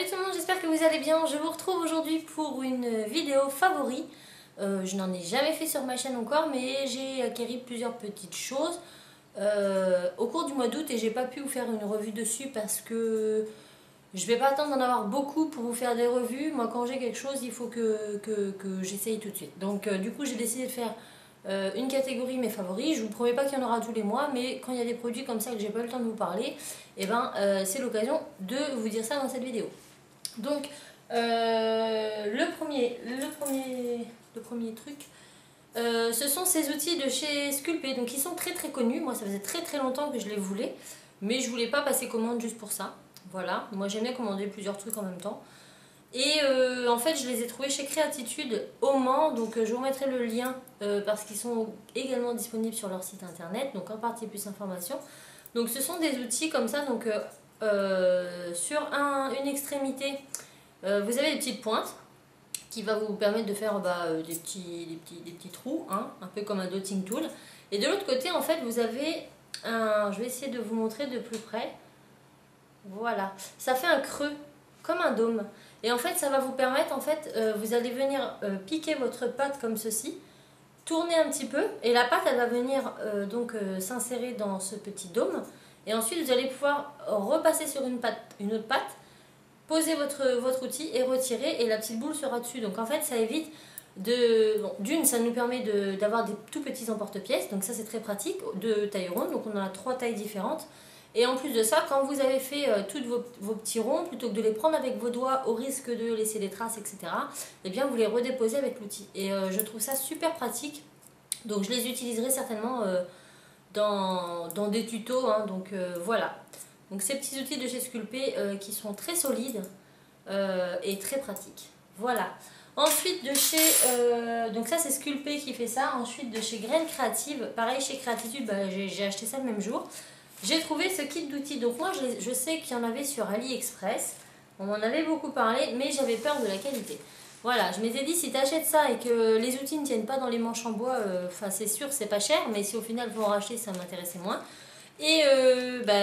Salut tout le monde, j'espère que vous allez bien. Je vous retrouve aujourd'hui pour une vidéo favori. Je n'en ai jamais fait sur ma chaîne encore, mais j'ai acquéri plusieurs petites choses au cours du mois d'août et j'ai pas pu vous faire une revue dessus parce que je vais pas attendre d'en avoir beaucoup pour vous faire des revues. Moi, quand j'ai quelque chose, il faut que j'essaye tout de suite. Donc du coup, j'ai décidé de faire une catégorie mes favoris. Je vous promets pas qu'il y en aura tous les mois, mais quand il y a des produits comme ça que j'ai pas eu le temps de vous parler, et c'est l'occasion de vous dire ça dans cette vidéo. Donc le premier truc, ce sont ces outils de chez Sculpey. Donc ils sont très très connus. Moi ça faisait très longtemps que je les voulais, mais je voulais pas passer commande juste pour ça. Voilà, moi j'aimais commander plusieurs trucs en même temps. Et en fait je les ai trouvés chez Créatitude au Mans, donc je vous mettrai le lien parce qu'ils sont également disponibles sur leur site internet, donc en partie plus information. Donc ce sont des outils comme ça, donc sur une extrémité vous avez des petites pointes qui va vous permettre de faire des petits trous, hein, un peu comme un dotting tool. Et de l'autre côté en fait vous avez je vais essayer de vous montrer de plus près. Voilà, ça fait un creux comme un dôme. Et en fait, ça va vous permettre, en fait, vous allez venir piquer votre pâte comme ceci, tourner un petit peu, et la pâte, elle va venir s'insérer dans ce petit dôme. Et ensuite, vous allez pouvoir repasser sur une autre pâte, poser votre outil et retirer, et la petite boule sera dessus. Donc en fait, ça évite d'une, ça nous permet d'avoir des tout petits emporte-pièces, donc ça c'est très pratique, de taille ronde, donc on a 3 tailles différentes. Et en plus de ça, quand vous avez fait tous vos petits ronds, plutôt que de les prendre avec vos doigts au risque de laisser des traces, etc., eh bien vous les redéposez avec l'outil. Et je trouve ça super pratique. Donc je les utiliserai certainement dans des tutos. Hein, donc voilà. Donc ces petits outils de chez Sculpey qui sont très solides et très pratiques. Voilà. Ensuite de chez... donc ça c'est Sculpey qui fait ça. Ensuite de chez Graines Créatives. Pareil chez Créatitude, j'ai acheté ça le même jour. J'ai trouvé ce kit d'outils, donc moi je sais qu'il y en avait sur AliExpress, on m'en avait beaucoup parlé, mais j'avais peur de la qualité. Voilà, je m'étais dit si tu achètes ça et que les outils ne tiennent pas dans les manches en bois, c'est sûr c'est pas cher, mais si au final vous en rachetez ça m'intéressait moins. Et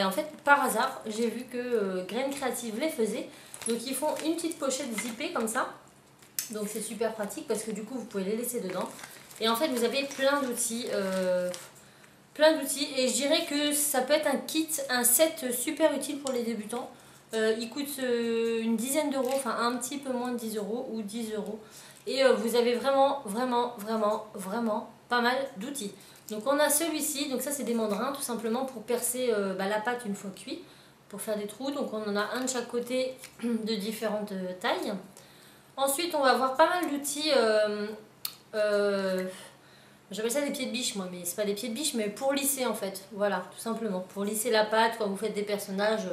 en fait par hasard j'ai vu que Graines Créatives les faisait, donc ils font une petite pochette zippée comme ça, donc c'est super pratique parce que du coup vous pouvez les laisser dedans. Et en fait vous avez plein d'outils. Et je dirais que ça peut être un kit, un set super utile pour les débutants. Il coûte une dizaine d'euros, enfin un petit peu moins de 10 euros ou 10 euros. Et vous avez vraiment pas mal d'outils. Donc on a celui-ci, donc ça c'est des mandrins tout simplement pour percer la pâte une fois cuit, pour faire des trous. Donc on en a un de chaque côté de différentes tailles. Ensuite on va avoir pas mal d'outils... j'appelle ça des pieds de biche moi, mais c'est pas des pieds de biche, mais pour lisser en fait, voilà, tout simplement, pour lisser la pâte quand vous faites des personnages.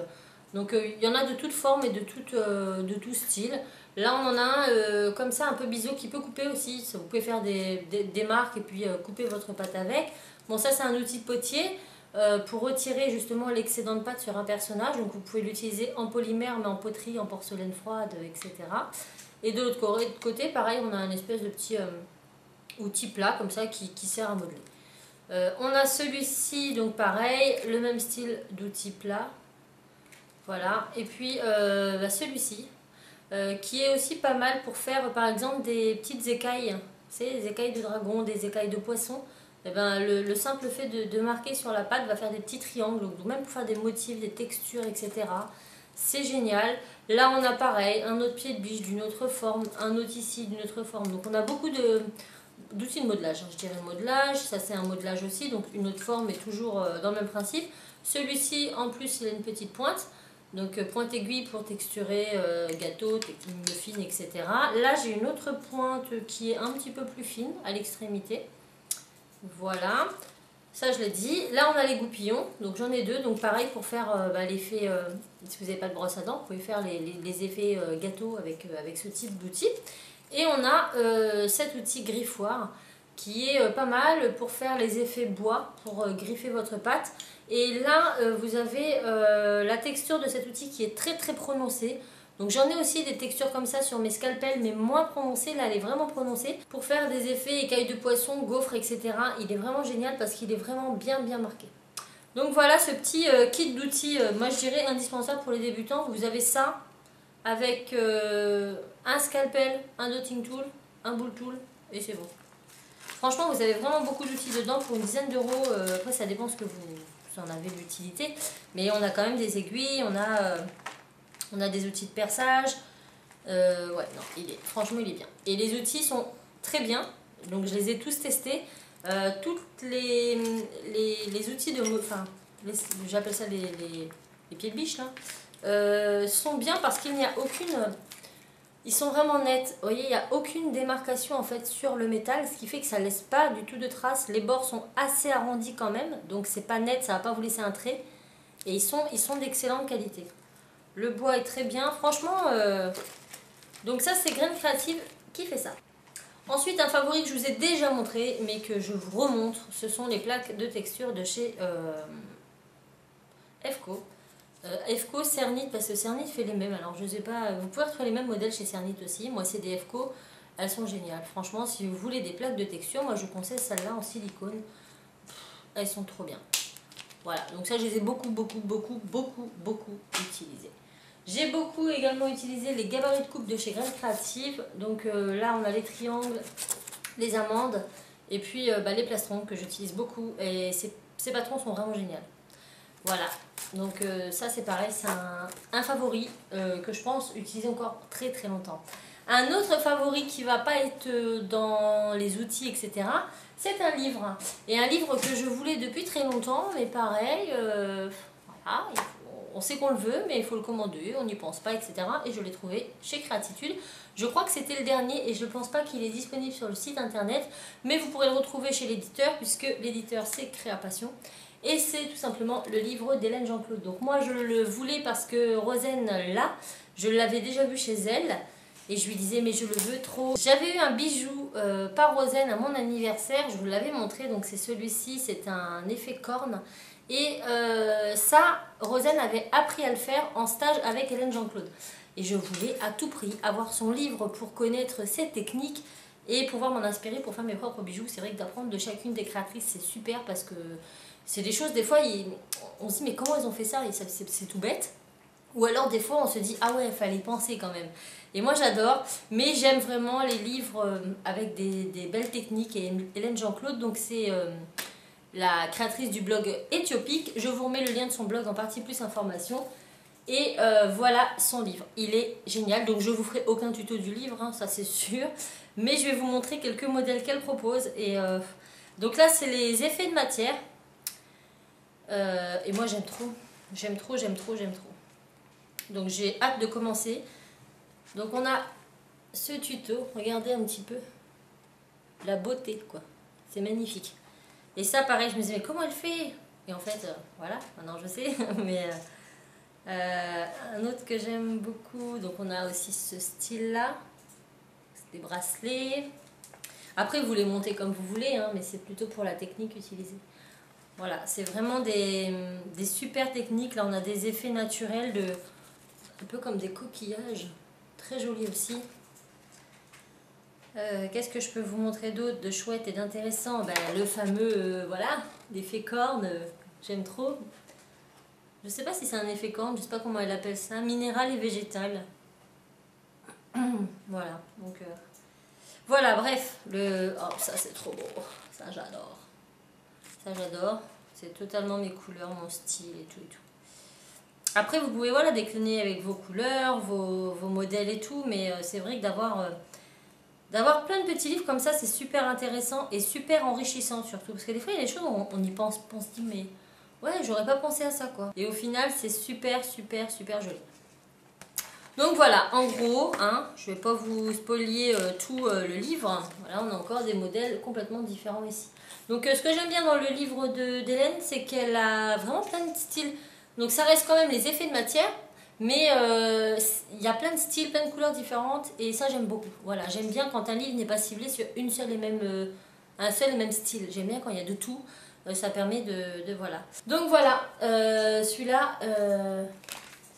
Donc il y en a de toutes formes et de tout style. Là on en a un comme ça, un peu biseau, qui peut couper aussi, vous pouvez faire des marques et puis couper votre pâte avec. Bon ça c'est un outil de potier pour retirer justement l'excédent de pâte sur un personnage, donc vous pouvez l'utiliser en polymère, mais en poterie, en porcelaine froide, etc. Et de l'autre côté, pareil, on a un espèce de petit... outil plat comme ça qui sert à modeler. On a celui-ci, donc pareil, le même style d'outil plat. Voilà. Et puis celui-ci, qui est aussi pas mal pour faire par exemple des petites écailles. Vous savez, des écailles de dragon, des écailles de poisson. Et le simple fait de marquer sur la pâte va faire des petits triangles, donc même pour faire des motifs, des textures, etc. C'est génial. Là on a pareil, un autre pied de biche d'une autre forme, un autre ici d'une autre forme. Donc on a beaucoup d'outils de modelage, je dirais modelage, ça c'est un modelage aussi, donc une autre forme mais toujours dans le même principe. Celui-ci en plus il a une petite pointe, donc pointe aiguille pour texturer gâteau, muffin, etc. Là j'ai une autre pointe qui est un petit peu plus fine à l'extrémité, voilà, ça je l'ai dit. Là on a les goupillons, donc j'en ai deux, donc pareil pour faire l'effet, si vous n'avez pas de brosse à dents, vous pouvez faire les effets gâteau avec ce type d'outil. Et on a cet outil griffoir qui est pas mal pour faire les effets bois, pour griffer votre pâte. Et là, vous avez la texture de cet outil qui est très prononcée. Donc j'en ai aussi des textures comme ça sur mes scalpels, mais moins prononcées. Là, elle est vraiment prononcée. Pour faire des effets écailles de poisson, gaufres, etc. Il est vraiment génial parce qu'il est vraiment bien marqué. Donc voilà ce petit kit d'outils, moi je dirais indispensable pour les débutants. Vous avez ça. avec un scalpel, un dotting tool, un bull tool et c'est bon. Franchement, vous avez vraiment beaucoup d'outils dedans pour une dizaine d'euros. Après, ça dépend ce que vous en avez l'utilité. Mais on a quand même des aiguilles, on a des outils de perçage. Ouais, non, franchement, il est bien. Et les outils sont très bien. Donc, je les ai tous testés. Toutes les outils de... Enfin, j'appelle ça les pieds de biche, là. Sont bien parce qu'il n'y a aucune... Ils sont vraiment nets. Vous voyez, il n'y a aucune démarcation en fait sur le métal, ce qui fait que ça ne laisse pas du tout de traces. Les bords sont assez arrondis quand même, donc c'est pas net, ça ne va pas vous laisser un trait. Et ils sont d'excellente qualité. Le bois est très bien, franchement. Donc ça, c'est Graines Créatives qui fait ça. Ensuite, un favori que je vous ai déjà montré, mais que je vous remontre, ce sont les plaques de texture de chez Efco. Efco, Cernit, parce que Cernit fait les mêmes. Alors je sais pas, vous pouvez retrouver les mêmes modèles chez Cernit aussi. Moi c'est des Efco, elles sont géniales. Franchement, si vous voulez des plaques de texture, moi je conseille celle-là en silicone. Elles sont trop bien. Voilà, donc ça je les ai beaucoup utilisées. J'ai beaucoup également utilisé les gabarits de coupe de chez Graines Créatives. Donc là on a les triangles, les amandes et puis les plastrons que j'utilise beaucoup. Et ces patrons sont vraiment géniaux. Voilà, donc ça c'est pareil, c'est un favori que je pense utiliser encore très longtemps. Un autre favori qui va pas être dans les outils, etc., c'est un livre. Et un livre que je voulais depuis très longtemps, mais pareil, voilà, on sait qu'on le veut, mais il faut le commander, on n'y pense pas, etc. Et je l'ai trouvé chez Créatitude. Je crois que c'était le dernier et je ne pense pas qu'il est disponible sur le site internet, mais vous pourrez le retrouver chez l'éditeur, puisque l'éditeur c'est Créapassion. Et c'est tout simplement le livre d'Hélène Jean-Claude. Donc moi je le voulais parce que Rosen là, je l'avais déjà vu chez elle. Et je lui disais mais je le veux trop. J'avais eu un bijou par Rosen à mon anniversaire, je vous l'avais montré. Donc c'est celui-ci, c'est un effet corne. Et ça, Rosen avait appris à le faire en stage avec Hélène Jean-Claude. Et je voulais à tout prix avoir son livre pour connaître ses techniques et pouvoir m'en inspirer pour faire mes propres bijoux. C'est vrai que d'apprendre de chacune des créatrices c'est super parce que... C'est des choses, des fois, on se dit, mais comment ils ont fait ça? Et c'est tout bête. Ou alors, des fois, on se dit, ah ouais, il fallait y penser quand même. Et moi, j'adore. Mais j'aime vraiment les livres avec des belles techniques. Et Hélène Jean-Claude, donc c'est la créatrice du blog Éthiopique. Je vous remets le lien de son blog en partie plus information. Et voilà son livre. Il est génial. Donc, je vous ferai aucun tuto du livre, hein, ça c'est sûr. Mais je vais vous montrer quelques modèles qu'elle propose. Et donc là, c'est les effets de matière. Et moi j'aime trop. Donc j'ai hâte de commencer. Donc on a ce tuto, regardez un petit peu la beauté quoi, c'est magnifique. Et ça pareil, je me disais mais comment elle fait? Et en fait voilà, maintenant je sais. Mais un autre que j'aime beaucoup, donc on a aussi ce style là, c'est des bracelets. Après vous les montez comme vous voulez, hein, mais c'est plutôt pour la technique utilisée. Voilà, c'est vraiment des super techniques. Là, on a des effets naturels, un peu comme des coquillages. Très jolis aussi. Qu'est-ce que je peux vous montrer d'autre de chouette et d'intéressant? Le fameux, voilà, l'effet corne. J'aime trop. Je sais pas si c'est un effet corne, je sais pas comment elle appelle ça. Minéral et végétal. Voilà, donc... voilà, bref. Oh, ça, c'est trop beau. Ça, j'adore. Ça j'adore, c'est totalement mes couleurs, mon style et tout. Après vous pouvez voilà, décliner avec vos couleurs, vos modèles et tout, mais c'est vrai que d'avoir plein de petits livres comme ça c'est super intéressant et super enrichissant surtout. Parce que des fois il y a des choses où on y pense, on se dit mais ouais j'aurais pas pensé à ça quoi. Et au final c'est super joli. Donc voilà, en gros, hein, je vais pas vous spolier tout le livre. Voilà, on a encore des modèles complètement différents ici. Donc ce que j'aime bien dans le livre d'Hélène, c'est qu'elle a vraiment plein de styles. Donc ça reste quand même les effets de matière, mais il y a plein de styles, plein de couleurs différentes, et ça j'aime beaucoup. Voilà, j'aime bien quand un livre n'est pas ciblé sur un seul et même style. J'aime bien quand il y a de tout, ça permet de voilà. Donc voilà, celui-là...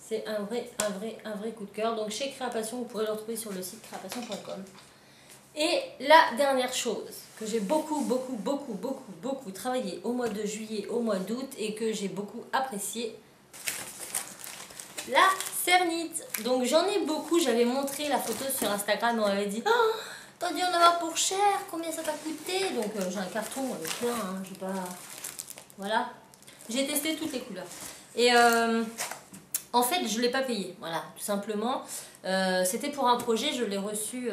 c'est un vrai coup de cœur. Donc chez Créapassion, vous pourrez le retrouver sur le site créapassion.com. Et la dernière chose que j'ai beaucoup travaillé au mois de juillet, au mois d'août et que j'ai beaucoup apprécié, la Cernite. Donc j'en ai beaucoup, j'avais montré la photo sur Instagram, on m'avait dit oh, t'as dû en avoir pour cher, combien ça t'a coûté? Donc j'ai un carton plein, hein, j'ai pas... Voilà. J'ai testé toutes les couleurs. Et en fait, je ne l'ai pas payé, voilà, tout simplement. C'était pour un projet, je l'ai reçu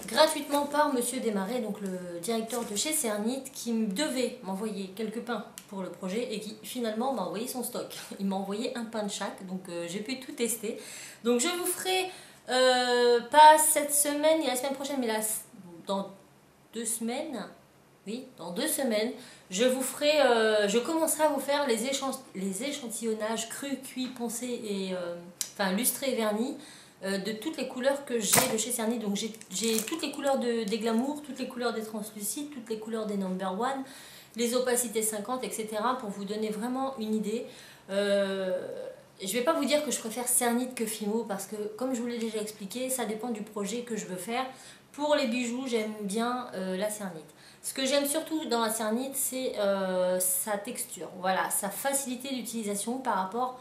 gratuitement par Monsieur Desmarais, donc le directeur de chez Cernite, qui devait m'envoyer quelques pains pour le projet et qui finalement m'a envoyé son stock. Il m'a envoyé un pain de chaque, donc j'ai pu tout tester. Donc je vous ferai, pas cette semaine et la semaine prochaine, mais là, dans 2 semaines... Oui, dans 2 semaines, je vous ferai, je commencerai à vous faire les échantillonnages crus, cuits, poncés et enfin lustrés et vernis de toutes les couleurs que j'ai de chez Cernite. Donc j'ai toutes les couleurs des glamours, toutes les couleurs des translucides, toutes les couleurs des number one, les opacités 50, etc. pour vous donner vraiment une idée. Je ne vais pas vous dire que je préfère Cernite que Fimo parce que comme je vous l'ai déjà expliqué, ça dépend du projet que je veux faire. Pour les bijoux, j'aime bien la Cernite. Ce que j'aime surtout dans la Cernite, c'est sa texture, voilà, sa facilité d'utilisation par rapport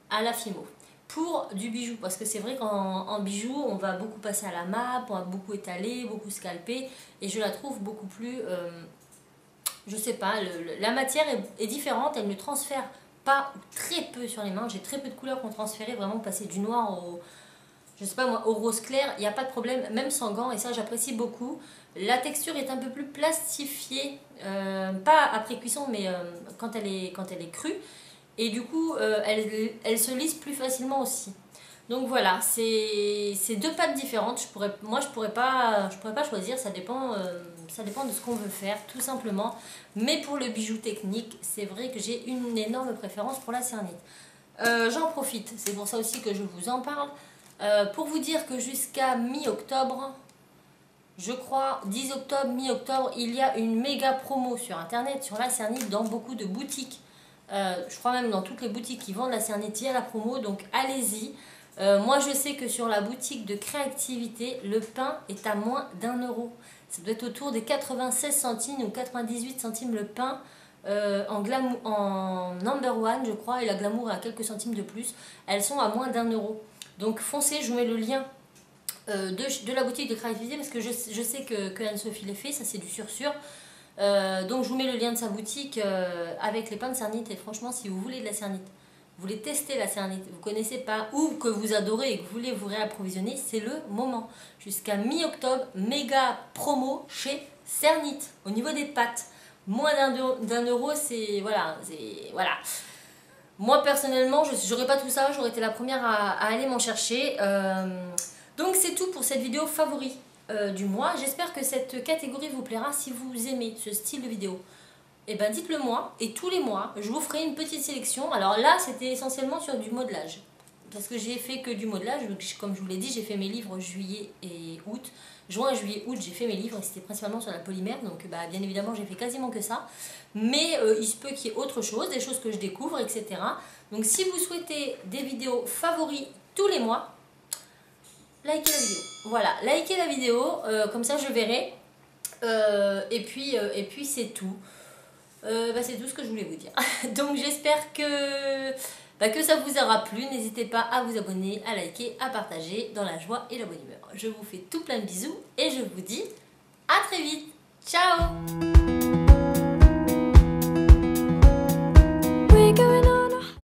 à la Fimo. Pour du bijou, parce que c'est vrai qu'en bijou, on va beaucoup passer à la map, on va beaucoup étaler, beaucoup scalper, et je la trouve beaucoup plus, je sais pas, la matière est différente, elle ne transfère pas très peu sur les mains, j'ai très peu de couleurs qu'on transférait, vraiment passer du noir au... Je sais pas moi, au rose clair, il n'y a pas de problème, même sans gants, et ça j'apprécie beaucoup. La texture est un peu plus plastifiée, pas après cuisson, mais quand elle est crue. Et du coup, elle se lisse plus facilement aussi. Donc voilà, c'est 2 pâtes différentes. Moi, je pourrais pas choisir, ça dépend de ce qu'on veut faire, tout simplement. Mais pour le bijou technique, c'est vrai que j'ai une énorme préférence pour la Cernite. J'en profite, c'est pour ça aussi que je vous en parle. Pour vous dire que jusqu'à mi-octobre, je crois 10 octobre, mi-octobre, il y a une méga promo sur internet, sur la Cernite, dans beaucoup de boutiques. Je crois même dans toutes les boutiques qui vendent la Cernite, il y a la promo, donc allez-y. Moi je sais que sur la boutique de créativité, le pain est à moins d'1 €. Ça doit être autour des 96 centimes ou 98 centimes le pain. En number one je crois, et la glamour est à quelques centimes de plus. Elles sont à moins d'1 €. Donc foncez, je vous mets le lien de la boutique de créativité parce que je sais que Anne-Sophie les fait, ça c'est du sûr. Donc je vous mets le lien de sa boutique avec les pains de Cernite. Et franchement, si vous voulez de la Cernite, vous voulez tester la Cernite, vous ne connaissez pas ou que vous adorez et que vous voulez vous réapprovisionner, c'est le moment. Jusqu'à mi-octobre, méga promo chez Cernite au niveau des pâtes. Moins d'1 €, c'est voilà. Moi personnellement, j'aurais pas tout ça, j'aurais été la première à aller m'en chercher. Donc c'est tout pour cette vidéo favori du mois. J'espère que cette catégorie vous plaira si vous aimez ce style de vidéo. Et ben dites-le moi, et tous les mois, je vous ferai une petite sélection. Alors là, c'était essentiellement sur du modelage. Parce que j'ai fait que du modelage, comme je vous l'ai dit, j'ai fait mes livres juillet et août. Juin, juillet, août, j'ai fait mes livres et c'était principalement sur la polymère. Donc bah, bien évidemment, j'ai fait quasiment que ça. Mais il se peut qu'il y ait autre chose, des choses que je découvre, etc. Donc si vous souhaitez des vidéos favoris tous les mois, likez la vidéo. Voilà, likez la vidéo, comme ça je verrai. Et puis c'est tout. C'est tout ce que je voulais vous dire. Donc j'espère que ça vous aura plu. N'hésitez pas à vous abonner, à liker, à partager dans la joie et la bonne humeur. Je vous fais tout plein de bisous et je vous dis à très vite. Ciao!